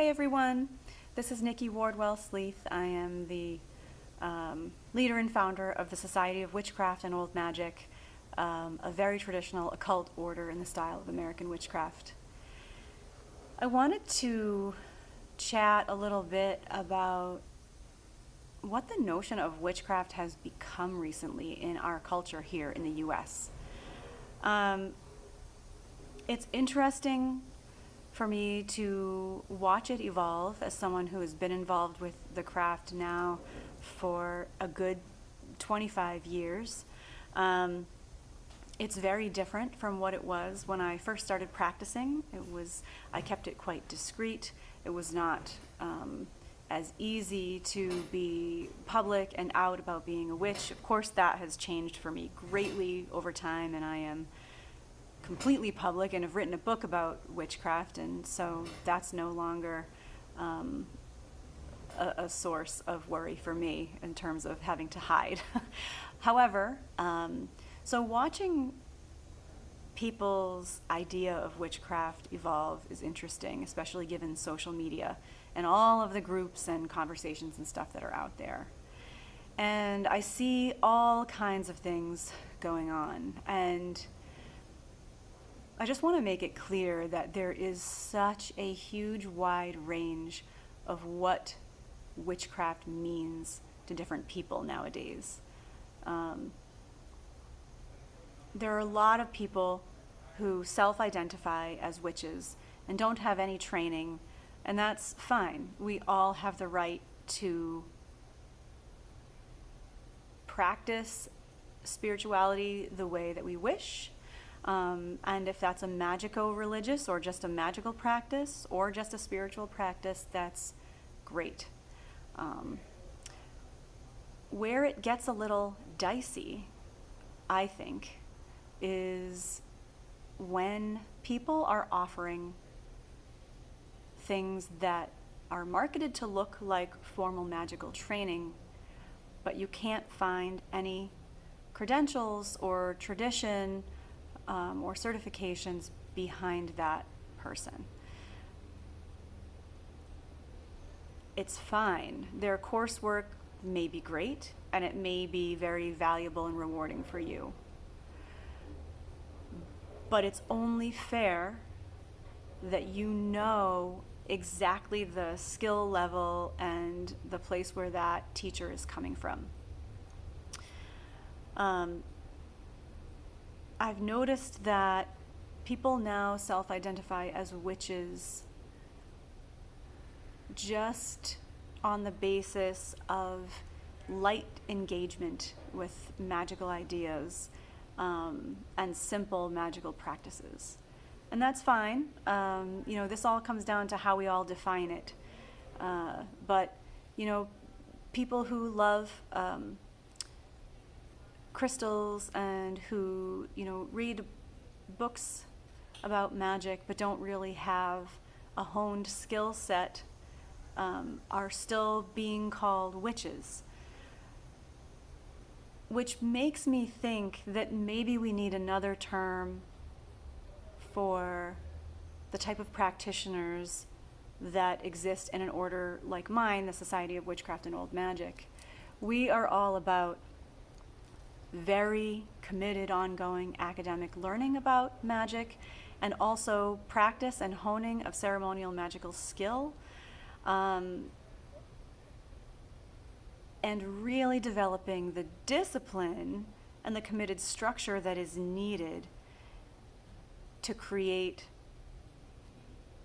Hey everyone, this is Nikki Wardwell-Sleeth. I am the leader and founder of the Society of Witchcraft and Old Magic, a very traditional occult order in the style of American witchcraft. I wanted to chat a little bit about what the notion of witchcraft has become recently in our culture here in the US. It's interesting for me to watch it evolve as someone who has been involved with the craft now for a good 25 years. It's very different from what it was when I first started practicing. I kept it quite discreet. It was not as easy to be public and out about being a witch. Of course, that has changed for me greatly over time, and I am completely public and have written a book about witchcraft, and so that's no longer a source of worry for me in terms of having to hide. However, so watching people's idea of witchcraft evolve is interesting, especially given social media and all of the groups and conversations and stuff that are out there. And I see all kinds of things going on, and I just want to make it clear that there is such a huge wide range of what witchcraft means to different people nowadays. There are a lot of people who self-identify as witches and don't have any training, and that's fine. We all have the right to practice spirituality the way that we wish. And if that's a magico-religious or just a magical practice or just a spiritual practice, that's great. Where it gets a little dicey, I think, is when people are offering things that are marketed to look like formal magical training, but you can't find any credentials or tradition or certifications behind that person. It's fine. Their coursework may be great, and it may be very valuable and rewarding for you. But it's only fair that you know exactly the skill level and the place where that teacher is coming from. I've noticed that people now self-identify as witches just on the basis of light engagement with magical ideas and simple magical practices. And that's fine. This all comes down to how we all define it. But people who love crystals and who read books about magic but don't really have a honed skill set are still being called witches, which makes me think that maybe we need another term for the type of practitioners that exist in an order like mine, the Society of Witchcraft and Old Magic. We are all about very committed, ongoing academic learning about magic, and also practice and honing of ceremonial magical skill, and really developing the discipline and the committed structure that is needed to create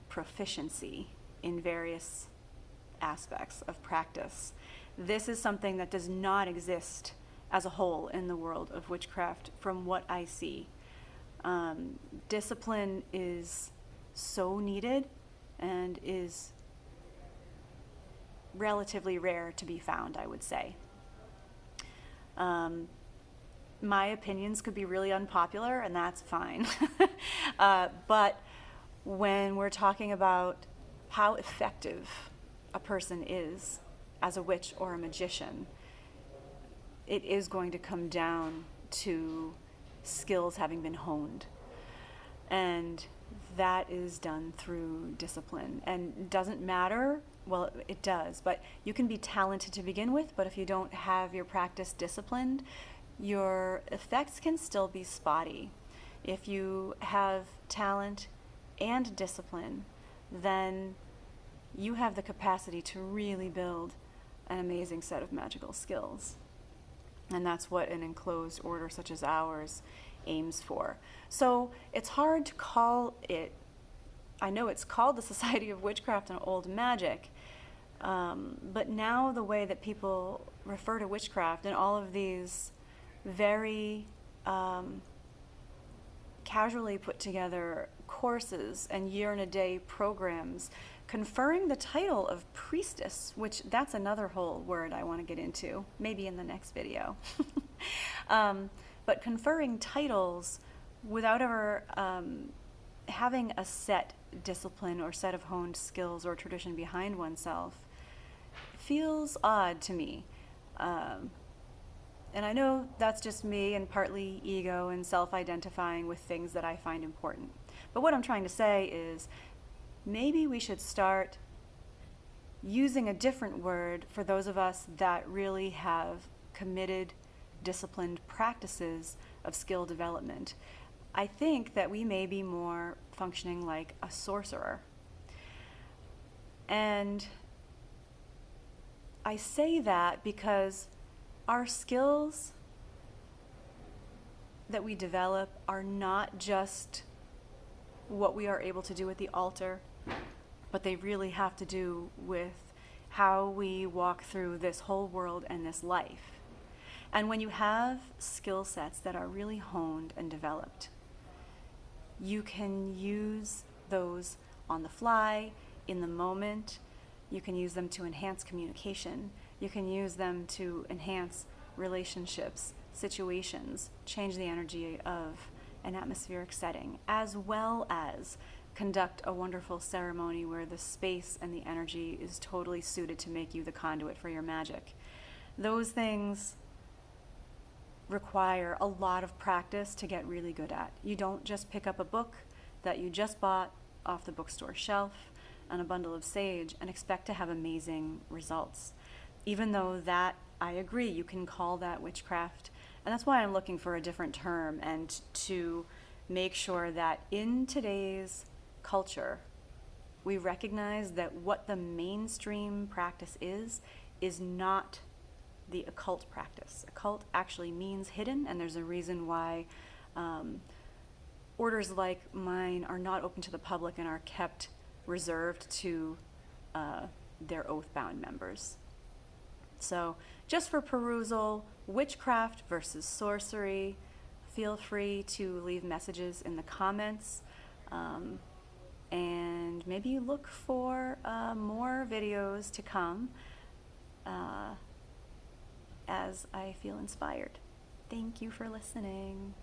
proficiency in various aspects of practice. This is something that does not exist as a whole in the world of witchcraft from what I see. Discipline is so needed and is relatively rare to be found, I would say. My opinions could be really unpopular, and that's fine. But when we're talking about how effective a person is as a witch or a magician, it is going to come down to skills having been honed. And that is done through discipline. And it doesn't matter, well, it does, but you can be talented to begin with, but if you don't have your practice disciplined, your effects can still be spotty. If you have talent and discipline, then you have the capacity to really build an amazing set of magical skills. And that's what an enclosed order such as ours aims for. So it's hard to call it, I know it's called the Society of Witchcraft and Old Magic, but now the way that people refer to witchcraft and all of these very casually put together courses and year-in-a-day programs conferring the title of priestess, which that's another whole word I want to get into, maybe in the next video. But conferring titles without ever having a set discipline or set of honed skills or tradition behind oneself feels odd to me. And I know that's just me and partly ego and self-identifying with things that I find important. But what I'm trying to say is maybe we should start using a different word for those of us that really have committed, disciplined practices of skill development. I think that we may be more functioning like a sorcerer. And I say that because our skills that we develop are not just what we are able to do at the altar, but they really have to do with how we walk through this whole world and this life. And when you have skill sets that are really honed and developed, you can use those on the fly, in the moment. You can use them to enhance communication. You can use them to enhance relationships, situations, change the energy of an atmospheric setting, as well as conduct a wonderful ceremony where the space and the energy is totally suited to make you the conduit for your magic. Those things require a lot of practice to get really good at. You don't just pick up a book that you just bought off the bookstore shelf and a bundle of sage and expect to have amazing results. Even though that, I agree, you can call that witchcraft. And that's why I'm looking for a different term and to make sure that in today's culture, we recognize that what the mainstream practice is not the occult practice. Occult actually means hidden, and there's a reason why orders like mine are not open to the public and are kept reserved to their oath-bound members. So just for perusal, witchcraft versus sorcery. Feel free to leave messages in the comments, and maybe look for more videos to come as I feel inspired. Thank you for listening.